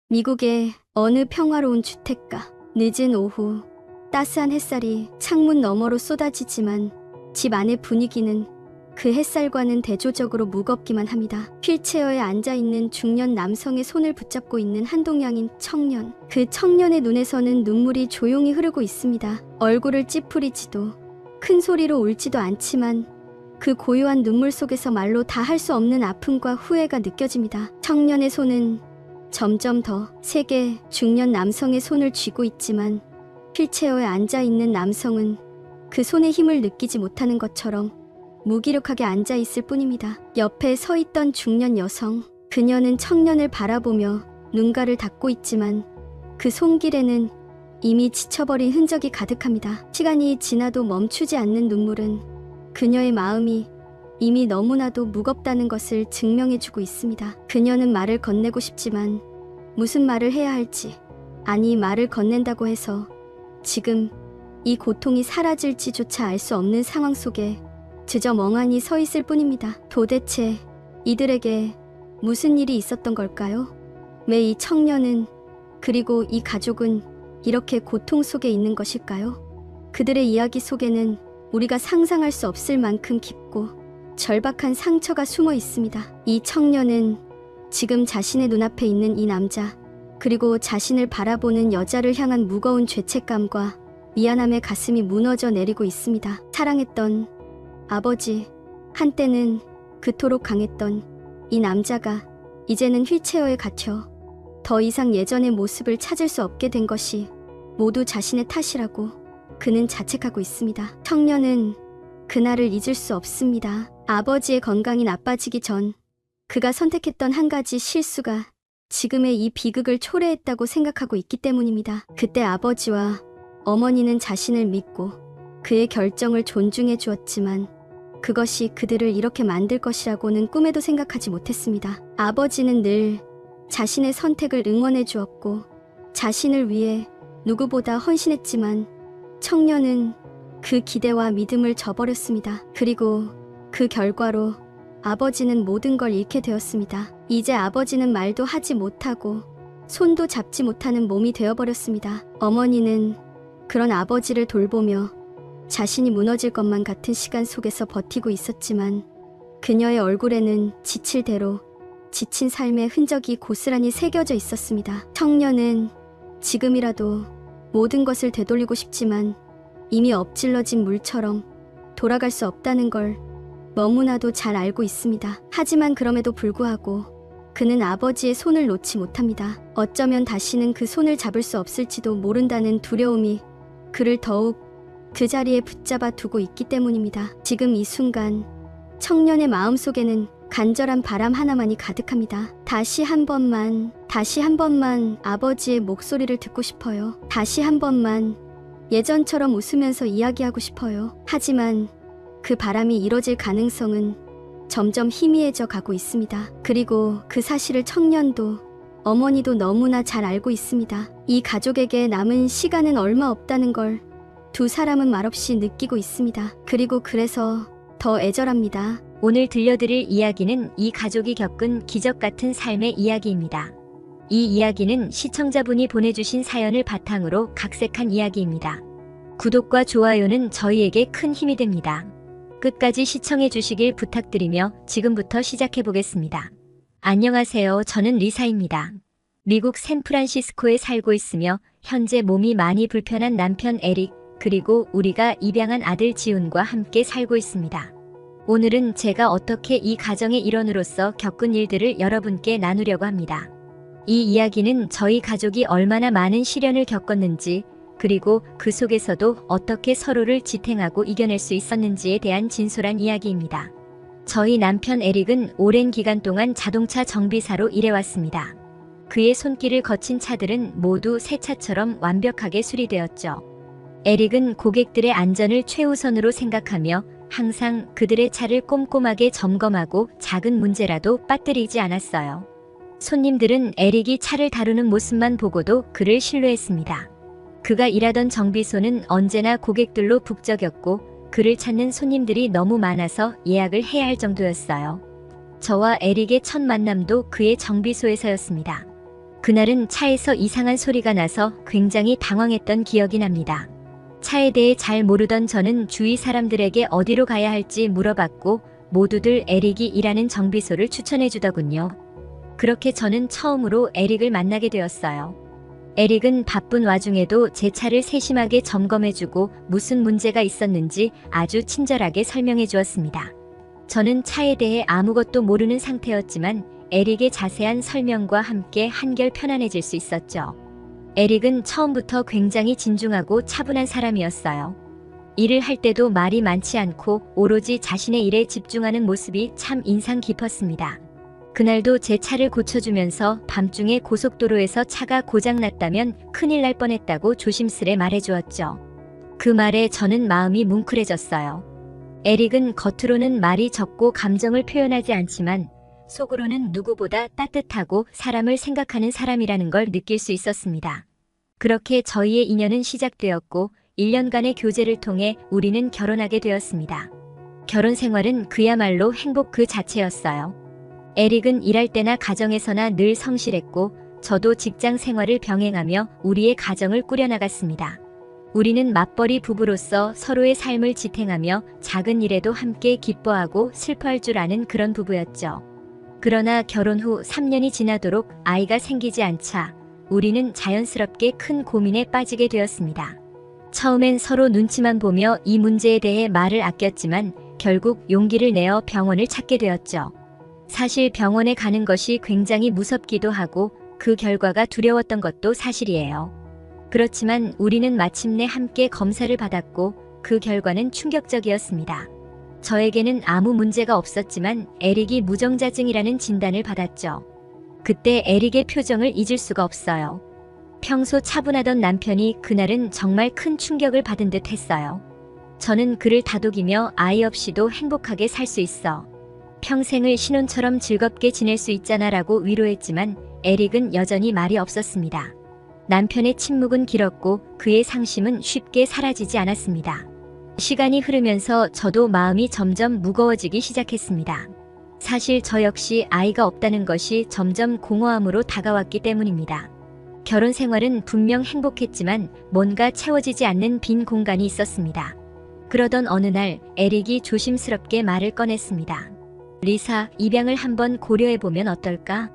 미국의 어느 평화로운 주택가. 늦은 오후 따스한 햇살이 창문 너머로 쏟아지지만 집 안의 분위기는 그 햇살과는 대조적으로 무겁기만 합니다. 휠체어에 앉아있는 중년 남성의 손을 붙잡고 있는 한동양인 청년. 그 청년의 눈에서는 눈물이 조용히 흐르고 있습니다. 얼굴을 찌푸리지도 큰 소리로 울지도 않지만 그 고요한 눈물 속에서 말로 다 할 수 없는 아픔과 후회가 느껴집니다. 청년의 손은 점점 더 세게 중년 남성의 손을 쥐고 있지만 휠체어에 앉아있는 남성은 그 손의 힘을 느끼지 못하는 것처럼 무기력하게 앉아있을 뿐입니다. 옆에 서 있던 중년 여성. 그녀는 청년을 바라보며 눈가를 닫고 있지만 그 손길에는 이미 지쳐버린 흔적이 가득합니다. 시간이 지나도 멈추지 않는 눈물은 그녀의 마음이 이미 너무나도 무겁다는 것을 증명해주고 있습니다. 그녀는 말을 건네고 싶지만 무슨 말을 해야 할지, 아니 말을 건넨다고 해서 지금 이 고통이 사라질지조차 알 수 없는 상황 속에 그저 멍하니 서 있을 뿐입니다. 도대체 이들에게 무슨 일이 있었던 걸까요? 왜 이 청년은, 그리고 이 가족은 이렇게 고통 속에 있는 것일까요? 그들의 이야기 속에는 우리가 상상할 수 없을 만큼 깊고 절박한 상처가 숨어 있습니다. 이 청년은 지금 자신의 눈앞에 있는 이 남자, 그리고 자신을 바라보는 여자를 향한 무거운 죄책감과 미안함에 가슴이 무너져 내리고 있습니다. 사랑했던 아버지, 한때는 그토록 강했던 이 남자가 이제는 휠체어에 갇혀 더 이상 예전의 모습을 찾을 수 없게 된 것이 모두 자신의 탓이라고 그는 자책하고 있습니다. 청년은 그날을 잊을 수 없습니다. 아버지의 건강이 나빠지기 전 그가 선택했던 한 가지 실수가 지금의 이 비극을 초래했다고 생각하고 있기 때문입니다. 그때 아버지와 어머니는 자신을 믿고 그의 결정을 존중해 주었지만 그것이 그들을 이렇게 만들 것이라고는 꿈에도 생각하지 못했습니다. 아버지는 늘 자신의 선택을 응원해 주었고 자신을 위해 누구보다 헌신했지만 청년은 그 기대와 믿음을 저버렸습니다. 그리고 그 결과로 아버지는 모든 걸 잃게 되었습니다. 이제 아버지는 말도 하지 못하고 손도 잡지 못하는 몸이 되어버렸습니다. 어머니는 그런 아버지를 돌보며 자신이 무너질 것만 같은 시간 속에서 버티고 있었지만 그녀의 얼굴에는 지칠 대로 지친 삶의 흔적이 고스란히 새겨져 있었습니다. 청년은 지금이라도 모든 것을 되돌리고 싶지만 이미 엎질러진 물처럼 돌아갈 수 없다는 걸 너무나도 잘 알고 있습니다. 하지만 그럼에도 불구하고 그는 아버지의 손을 놓지 못합니다. 어쩌면 다시는 그 손을 잡을 수 없을지도 모른다는 두려움이 그를 더욱 그 자리에 붙잡아 두고 있기 때문입니다. 지금 이 순간 청년의 마음속에는 간절한 바람 하나만이 가득합니다. 다시 한 번만 아버지의 목소리를 듣고 싶어요. 다시 한 번만 예전처럼 웃으면서 이야기하고 싶어요. 하지만 그 바람이 이뤄질 가능성은 점점 희미해져 가고 있습니다. 그리고 그 사실을 청년도 어머니도 너무나 잘 알고 있습니다. 이 가족에게 남은 시간은 얼마 없다는 걸 두 사람은 말없이 느끼고 있습니다. 그리고 그래서 더 애절합니다. 오늘 들려드릴 이야기는 이 가족이 겪은 기적 같은 삶의 이야기입니다. 이 이야기는 시청자분이 보내주신 사연을 바탕으로 각색한 이야기입니다. 구독과 좋아요는 저희에게 큰 힘이 됩니다. 끝까지 시청해 주시길 부탁드리며 지금부터 시작해 보겠습니다. 안녕하세요. 저는 리사입니다. 미국 샌프란시스코에 살고 있으며 현재 몸이 많이 불편한 남편 에릭, 그리고 우리가 입양한 아들 지훈과 함께 살고 있습니다. 오늘은 제가 어떻게 이 가정의 일원으로서 겪은 일들을 여러분께 나누려고 합니다. 이 이야기는 저희 가족이 얼마나 많은 시련을 겪었는지, 그리고 그 속에서도 어떻게 서로를 지탱하고 이겨낼 수 있었는지에 대한 진솔한 이야기입니다. 저희 남편 에릭은 오랜 기간 동안 자동차 정비사로 일해왔습니다. 그의 손길을 거친 차들은 모두 새 차처럼 완벽하게 수리되었죠. 에릭은 고객들의 안전을 최우선으로 생각하며 항상 그들의 차를 꼼꼼하게 점검하고 작은 문제라도 빠뜨리지 않았어요. 손님들은 에릭이 차를 다루는 모습만 보고도 그를 신뢰했습니다. 그가 일하던 정비소는 언제나 고객들로 북적였고 그를 찾는 손님들이 너무 많아서 예약을 해야 할 정도였어요. 저와 에릭의 첫 만남도 그의 정비소에서였습니다. 그날은 차에서 이상한 소리가 나서 굉장히 당황했던 기억이 납니다. 차에 대해 잘 모르던 저는 주위 사람들에게 어디로 가야 할지 물어봤고 모두들 에릭이 일하는 정비소를 추천해 주더군요. 그렇게 저는 처음으로 에릭을 만나게 되었어요. 에릭은 바쁜 와중에도 제 차를 세심하게 점검해주고 무슨 문제가 있었는지 아주 친절하게 설명해 주었습니다. 저는 차에 대해 아무것도 모르는 상태였지만 에릭의 자세한 설명과 함께 한결 편안해질 수 있었죠. 에릭은 처음부터 굉장히 진중하고 차분한 사람이었어요. 일을 할 때도 말이 많지 않고 오로지 자신의 일에 집중하는 모습이 참 인상 깊었습니다. 그날도 제 차를 고쳐주면서 밤중에 고속도로에서 차가 고장났다면 큰일 날 뻔했다고 조심스레 말해주었죠. 그 말에 저는 마음이 뭉클해졌어요. 에릭은 겉으로는 말이 적고 감정을 표현하지 않지만 속으로는 누구보다 따뜻하고 사람을 생각하는 사람이라는 걸 느낄 수 있었습니다. 그렇게 저희의 인연은 시작되었고 1년간의 교제를 통해 우리는 결혼하게 되었습니다. 결혼 생활은 그야말로 행복 그 자체였어요. 에릭은 일할 때나 가정에서나 늘 성실했고 저도 직장 생활을 병행하며 우리의 가정을 꾸려나갔습니다. 우리는 맞벌이 부부로서 서로의 삶을 지탱하며 작은 일에도 함께 기뻐하고 슬퍼할 줄 아는 그런 부부였죠. 그러나 결혼 후 3년이 지나도록 아이가 생기지 않자 우리는 자연스럽게 큰 고민에 빠지게 되었습니다. 처음엔 서로 눈치만 보며 이 문제에 대해 말을 아꼈지만 결국 용기를 내어 병원을 찾게 되었죠. 사실 병원에 가는 것이 굉장히 무섭기도 하고 그 결과가 두려웠던 것도 사실이에요. 그렇지만 우리는 마침내 함께 검사를 받았고 그 결과는 충격적이었습니다. 저에게는 아무 문제가 없었지만 에릭이 무정자증이라는 진단을 받았죠. 그때 에릭의 표정을 잊을 수가 없어요. 평소 차분하던 남편이 그날은 정말 큰 충격을 받은 듯 했어요. 저는 그를 다독이며 아이 없이도 행복하게 살 수 있어. 평생을 신혼처럼 즐겁게 지낼 수 있잖아 라고 위로했지만 에릭은 여전히 말이 없었습니다. 남편의 침묵은 길었고 그의 상심은 쉽게 사라지지 않았습니다. 시간이 흐르면서 저도 마음이 점점 무거워지기 시작했습니다. 사실 저 역시 아이가 없다는 것이 점점 공허함으로 다가왔기 때문입니다. 결혼 생활은 분명 행복했지만 뭔가 채워지지 않는 빈 공간이 있었습니다. 그러던 어느 날 에릭이 조심스럽게 말을 꺼냈습니다. 리사, 입양을 한번 고려해보면 어떨까?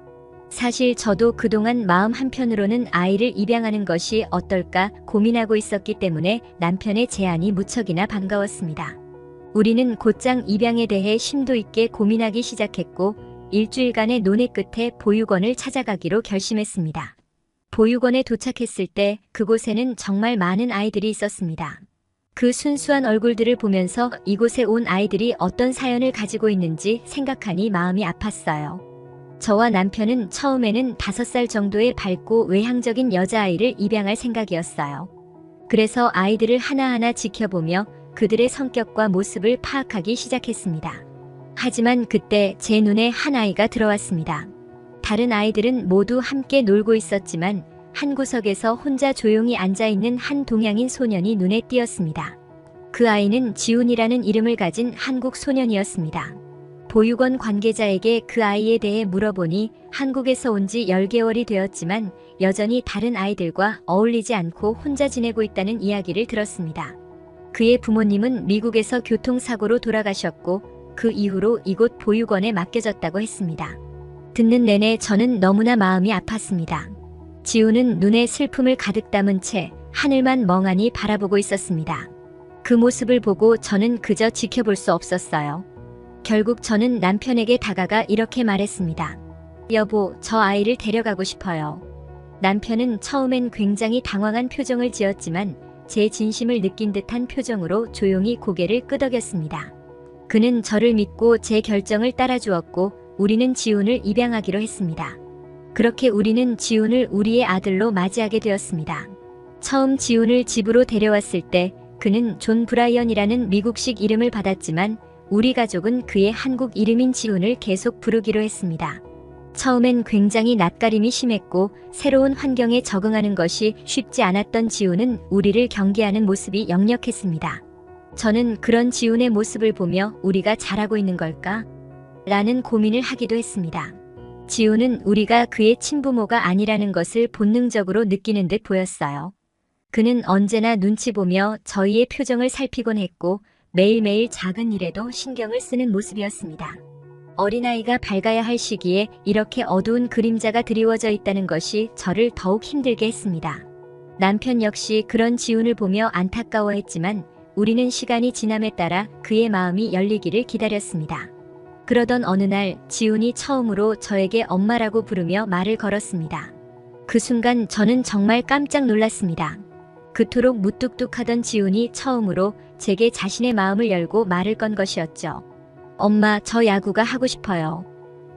사실 저도 그동안 마음 한편으로는 아이를 입양하는 것이 어떨까 고민하고 있었기 때문에 남편의 제안이 무척이나 반가웠습니다. 우리는 곧장 입양에 대해 심도 있게 고민하기 시작했고 일주일간의 논의 끝에 보육원을 찾아가기로 결심했습니다. 보육원에 도착했을 때 그곳에는 정말 많은 아이들이 있었습니다. 그 순수한 얼굴들을 보면서 이곳에 온 아이들이 어떤 사연을 가지고 있는지 생각하니 마음이 아팠어요. 저와 남편은 처음에는 5살 정도의 밝고 외향적인 여자아이를 입양할 생각이었어요. 그래서 아이들을 하나하나 지켜보며 그들의 성격과 모습을 파악하기 시작했습니다. 하지만 그때 제 눈에 한 아이가 들어왔습니다. 다른 아이들은 모두 함께 놀고 있었지만 한 구석에서 혼자 조용히 앉아있는 한 동양인 소년이 눈에 띄었습니다. 그 아이는 지훈이라는 이름을 가진 한국 소년이었습니다. 보육원 관계자에게 그 아이에 대해 물어보니 한국에서 온 지 10개월이 되었지만 여전히 다른 아이들과 어울리지 않고 혼자 지내고 있다는 이야기를 들었습니다. 그의 부모님은 미국에서 교통사고로 돌아가셨고 그 이후로 이곳 보육원에 맡겨졌다고 했습니다. 듣는 내내 저는 너무나 마음이 아팠습니다. 지훈은 눈에 슬픔을 가득 담은 채 하늘만 멍하니 바라보고 있었습니다. 그 모습을 보고 저는 그저 지켜볼 수 없었어요. 결국 저는 남편에게 다가가 이렇게 말했습니다. 여보, 저 아이를 데려가고 싶어요. 남편은 처음엔 굉장히 당황한 표정을 지었지만 제 진심을 느낀 듯한 표정으로 조용히 고개를 끄덕였습니다. 그는 저를 믿고 제 결정을 따라주었고 우리는 지훈을 입양하기로 했습니다. 그렇게 우리는 지훈을 우리의 아들로 맞이하게 되었습니다. 처음 지훈을 집으로 데려왔을 때 그는 존 브라이언이라는 미국식 이름을 받았지만 우리 가족은 그의 한국 이름인 지훈을 계속 부르기로 했습니다. 처음엔 굉장히 낯가림이 심했고 새로운 환경에 적응하는 것이 쉽지 않았던 지훈은 우리를 경계하는 모습이 역력했습니다. 저는 그런 지훈의 모습을 보며 우리가 잘하고 있는 걸까? 라는 고민을 하기도 했습니다. 지우는 우리가 그의 친부모가 아니라는 것을 본능적으로 느끼는 듯 보였어요. 그는 언제나 눈치 보며 저희의 표정을 살피곤 했고 매일매일 작은 일에도 신경을 쓰는 모습이었습니다. 어린아이가 밝아야 할 시기에 이렇게 어두운 그림자가 드리워져 있다는 것이 저를 더욱 힘들게 했습니다. 남편 역시 그런 지훈을 보며 안타까워했지만 우리는 시간이 지남에 따라 그의 마음이 열리기를 기다렸습니다. 그러던 어느 날 지훈이 처음으로 저에게 엄마라고 부르며 말을 걸었습니다. 그 순간 저는 정말 깜짝 놀랐습니다. 그토록 무뚝뚝하던 지훈이 처음으로 제게 자신의 마음을 열고 말을 건 것이었죠. 엄마, 저 야구가 하고 싶어요.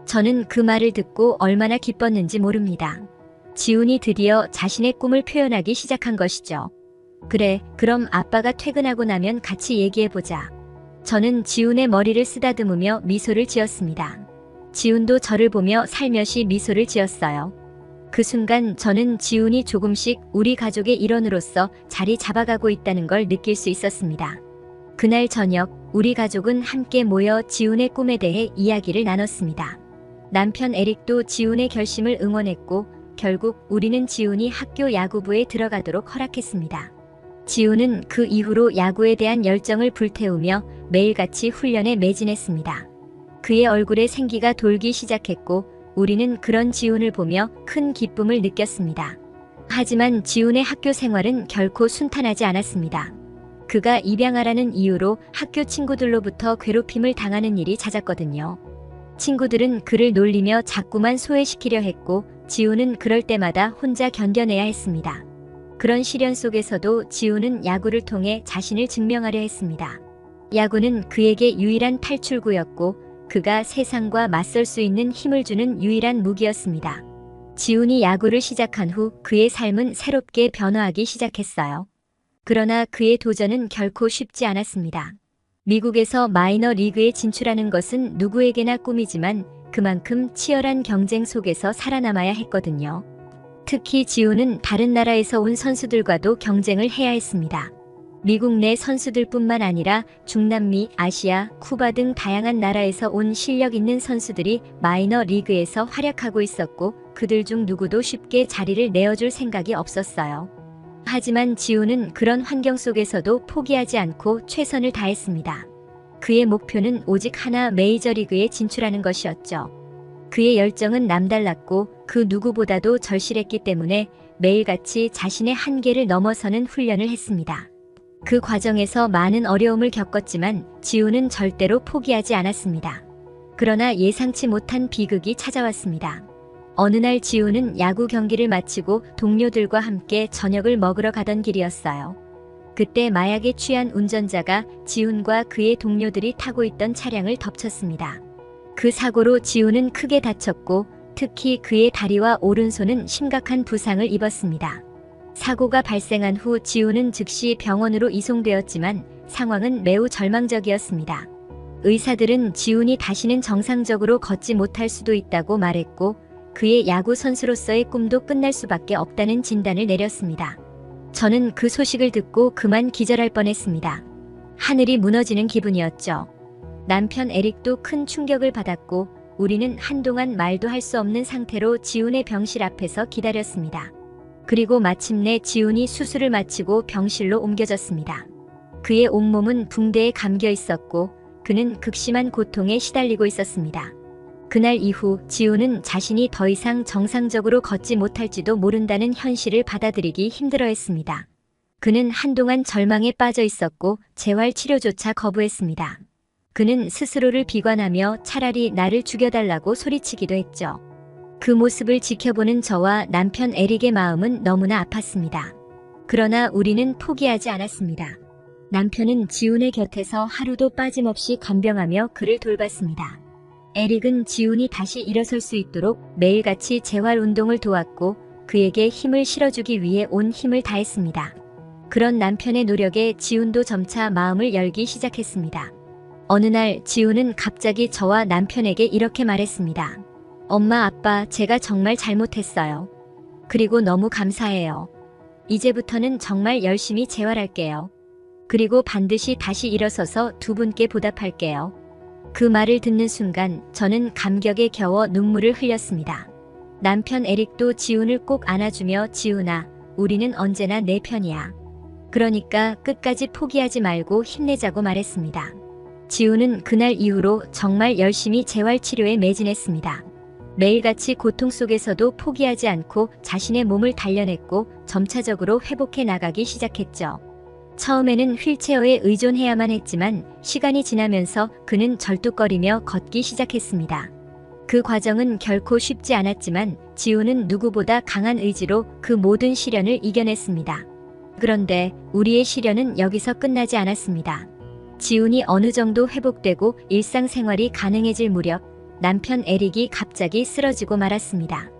저는 그 말을 듣고 얼마나 기뻤는지 모릅니다. 지훈이 드디어 자신의 꿈을 표현하기 시작한 것이죠. 그래, 그럼 아빠가 퇴근하고 나면 같이 얘기해보자. 저는 지훈의 머리를 쓰다듬으며 미소를 지었습니다. 지훈도 저를 보며 살며시 미소를 지었어요. 그 순간 저는 지훈이 조금씩 우리 가족의 일원으로서 자리 잡아가고 있다는 걸 느낄 수 있었습니다. 그날 저녁 우리 가족은 함께 모여 지훈의 꿈에 대해 이야기를 나눴습니다. 남편 에릭도 지훈의 결심을 응원했고 결국 우리는 지훈이 학교 야구부에 들어가도록 허락했습니다. 지훈은 그 이후로 야구에 대한 열정을 불태우며 매일같이 훈련에 매진했습니다. 그의 얼굴에 생기가 돌기 시작했고 우리는 그런 지훈을 보며 큰 기쁨을 느꼈습니다. 하지만 지훈의 학교 생활은 결코 순탄하지 않았습니다. 그가 입양아라는 이유로 학교 친구들로부터 괴롭힘을 당하는 일이 잦았거든요. 친구들은 그를 놀리며 자꾸만 소외시키려 했고 지훈은 그럴 때마다 혼자 견뎌내야 했습니다. 그런 시련 속에서도 지훈은 야구를 통해 자신을 증명하려 했습니다. 야구는 그에게 유일한 탈출구였고 그가 세상과 맞설 수 있는 힘을 주는 유일한 무기였습니다. 지훈이 야구를 시작한 후 그의 삶은 새롭게 변화하기 시작했어요. 그러나 그의 도전은 결코 쉽지 않았습니다. 미국에서 마이너 리그에 진출하는 것은 누구에게나 꿈이지만 그만큼 치열한 경쟁 속에서 살아남아야 했거든요. 특히 지훈은 다른 나라에서 온 선수들과도 경쟁을 해야 했습니다. 미국 내 선수들뿐만 아니라 중남미, 아시아, 쿠바 등 다양한 나라에서 온 실력 있는 선수들이 마이너 리그에서 활약하고 있었고 그들 중 누구도 쉽게 자리를 내어줄 생각이 없었어요. 하지만 지훈은 그런 환경 속에서도 포기하지 않고 최선을 다했습니다. 그의 목표는 오직 하나, 메이저리그에 진출하는 것이었죠. 그의 열정은 남달랐고 그 누구보다도 절실했기 때문에 매일같이 자신의 한계를 넘어서는 훈련을 했습니다. 그 과정에서 많은 어려움을 겪었지만 지훈은 절대로 포기하지 않았습니다. 그러나 예상치 못한 비극이 찾아왔습니다. 어느 날 지훈은 야구 경기를 마치고 동료들과 함께 저녁을 먹으러 가던 길이었어요. 그때 마약에 취한 운전자가 지훈과 그의 동료들이 타고 있던 차량을 덮쳤습니다. 그 사고로 지훈은 크게 다쳤고 특히 그의 다리와 오른손은 심각한 부상을 입었습니다. 사고가 발생한 후 지훈은 즉시 병원으로 이송되었지만 상황은 매우 절망적이었습니다. 의사들은 지훈이 다시는 정상적으로 걷지 못할 수도 있다고 말했고 그의 야구 선수로서의 꿈도 끝날 수밖에 없다는 진단을 내렸습니다. 저는 그 소식을 듣고 그만 기절할 뻔했습니다. 하늘이 무너지는 기분이었죠. 남편 에릭도 큰 충격을 받았고 우리는 한동안 말도 할 수 없는 상태로 지훈의 병실 앞에서 기다렸습니다. 그리고 마침내 지훈이 수술을 마치고 병실로 옮겨졌습니다. 그의 온몸은 붕대에 감겨 있었고 그는 극심한 고통에 시달리고 있었습니다. 그날 이후 지훈은 자신이 더 이상 정상적으로 걷지 못할지도 모른다는 현실을 받아들이기 힘들어했습니다. 그는 한동안 절망에 빠져 있었고 재활 치료조차 거부했습니다. 그는 스스로를 비관하며 차라리 나를 죽여달라고 소리치기도 했죠. 그 모습을 지켜보는 저와 남편 에릭의 마음은 너무나 아팠습니다. 그러나 우리는 포기하지 않았습니다. 남편은 지훈의 곁에서 하루도 빠짐없이 간병하며 그를 돌봤습니다. 에릭은 지훈이 다시 일어설 수 있도록 매일같이 재활 운동을 도왔고 그에게 힘을 실어주기 위해 온 힘을 다했습니다. 그런 남편의 노력에 지훈도 점차 마음을 열기 시작했습니다. 어느 날 지훈은 갑자기 저와 남편에게 이렇게 말했습니다. 엄마, 아빠, 제가 정말 잘못했어요. 그리고 너무 감사해요. 이제부터는 정말 열심히 재활할게요. 그리고 반드시 다시 일어서서 두 분께 보답할게요. 그 말을 듣는 순간 저는 감격에 겨워 눈물을 흘렸습니다. 남편 에릭도 지훈을 꼭 안아주며 지훈아, 우리는 언제나 내 편이야. 그러니까 끝까지 포기하지 말고 힘내자고 말했습니다. 지훈은 그날 이후로 정말 열심히 재활치료에 매진했습니다. 매일같이 고통 속에서도 포기하지 않고 자신의 몸을 단련했고 점차적으로 회복해 나가기 시작했죠. 처음에는 휠체어에 의존해야만 했지만 시간이 지나면서 그는 절뚝거리며 걷기 시작했습니다. 그 과정은 결코 쉽지 않았지만 지훈은 누구보다 강한 의지로 그 모든 시련을 이겨냈습니다. 그런데 우리의 시련은 여기서 끝나지 않았습니다. 지훈이 어느 정도 회복되고 일상생활이 가능해질 무렵 남편 에릭이 갑자기 쓰러지고 말았습니다.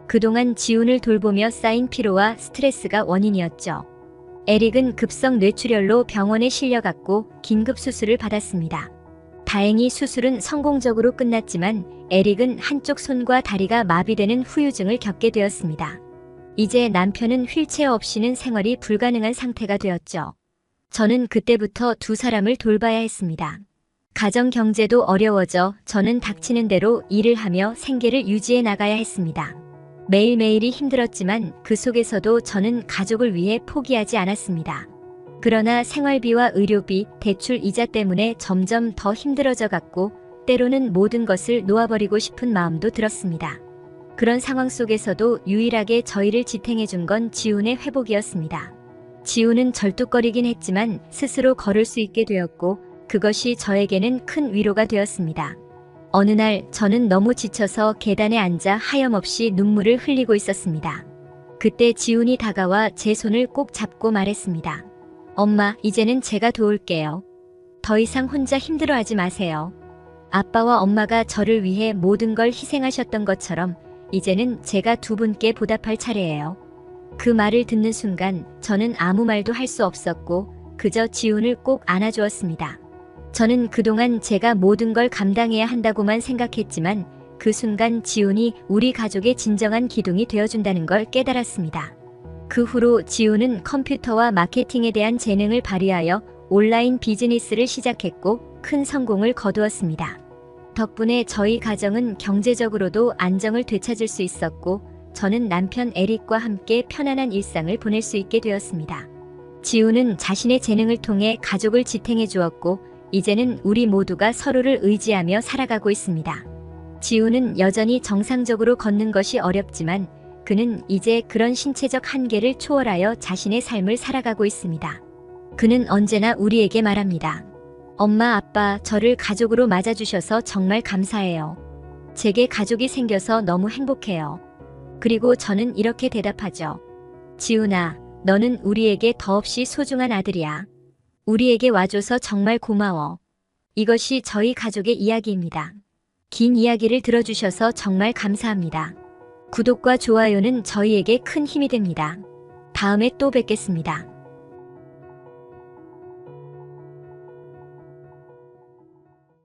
그동안 지훈을 돌보며 쌓인 피로와 스트레스가 원인이었죠. 에릭은 급성 뇌출혈로 병원에 실려갔고 긴급 수술을 받았습니다. 다행히 수술은 성공적으로 끝났지만 에릭은 한쪽 손과 다리가 마비되는 후유증을 겪게 되었습니다. 이제 남편은 휠체어 없이는 생활이 불가능한 상태가 되었죠. 저는 그때부터 두 사람을 돌봐야 했습니다. 가정 경제도 어려워져 저는 닥치는 대로 일을 하며 생계를 유지해 나가야 했습니다. 매일매일이 힘들었지만 그 속에서도 저는 가족을 위해 포기하지 않았습니다. 그러나 생활비와 의료비, 대출 이자 때문에 점점 더 힘들어져 갔고 때로는 모든 것을 놓아버리고 싶은 마음도 들었습니다. 그런 상황 속에서도 유일하게 저희를 지탱해 준 건 지훈의 회복이었습니다. 지훈은 절뚝거리긴 했지만 스스로 걸을 수 있게 되었고 그것이 저에게는 큰 위로가 되었습니다. 어느 날 저는 너무 지쳐서 계단에 앉아 하염없이 눈물을 흘리고 있었습니다. 그때 지훈이 다가와 제 손을 꼭 잡고 말했습니다. 엄마, 이제는 제가 도울게요. 더 이상 혼자 힘들어하지 마세요. 아빠와 엄마가 저를 위해 모든 걸 희생하셨던 것처럼 이제는 제가 두 분께 보답할 차례예요. 그 말을 듣는 순간 저는 아무 말도 할 수 없었고 그저 지훈을 꼭 안아주었습니다. 저는 그동안 제가 모든 걸 감당해야 한다고만 생각했지만 그 순간 지훈이 우리 가족의 진정한 기둥이 되어준다는 걸 깨달았습니다. 그 후로 지훈은 컴퓨터와 마케팅에 대한 재능을 발휘하여 온라인 비즈니스를 시작했고 큰 성공을 거두었습니다. 덕분에 저희 가정은 경제적으로도 안정을 되찾을 수 있었고 저는 남편 에릭과 함께 편안한 일상을 보낼 수 있게 되었습니다. 지훈은 자신의 재능을 통해 가족을 지탱해 주었고 이제는 우리 모두가 서로를 의지하며 살아가고 있습니다. 지훈은 여전히 정상적으로 걷는 것이 어렵지만 그는 이제 그런 신체적 한계를 초월하여 자신의 삶을 살아가고 있습니다. 그는 언제나 우리에게 말합니다. 엄마, 아빠, 저를 가족으로 맞아주셔서 정말 감사해요. 제게 가족이 생겨서 너무 행복해요. 그리고 저는 이렇게 대답하죠. 지훈아, 너는 우리에게 더없이 소중한 아들이야. 우리에게 와줘서 정말 고마워. 이것이 저희 가족의 이야기입니다. 긴 이야기를 들어주셔서 정말 감사합니다. 구독과 좋아요는 저희에게 큰 힘이 됩니다. 다음에 또 뵙겠습니다.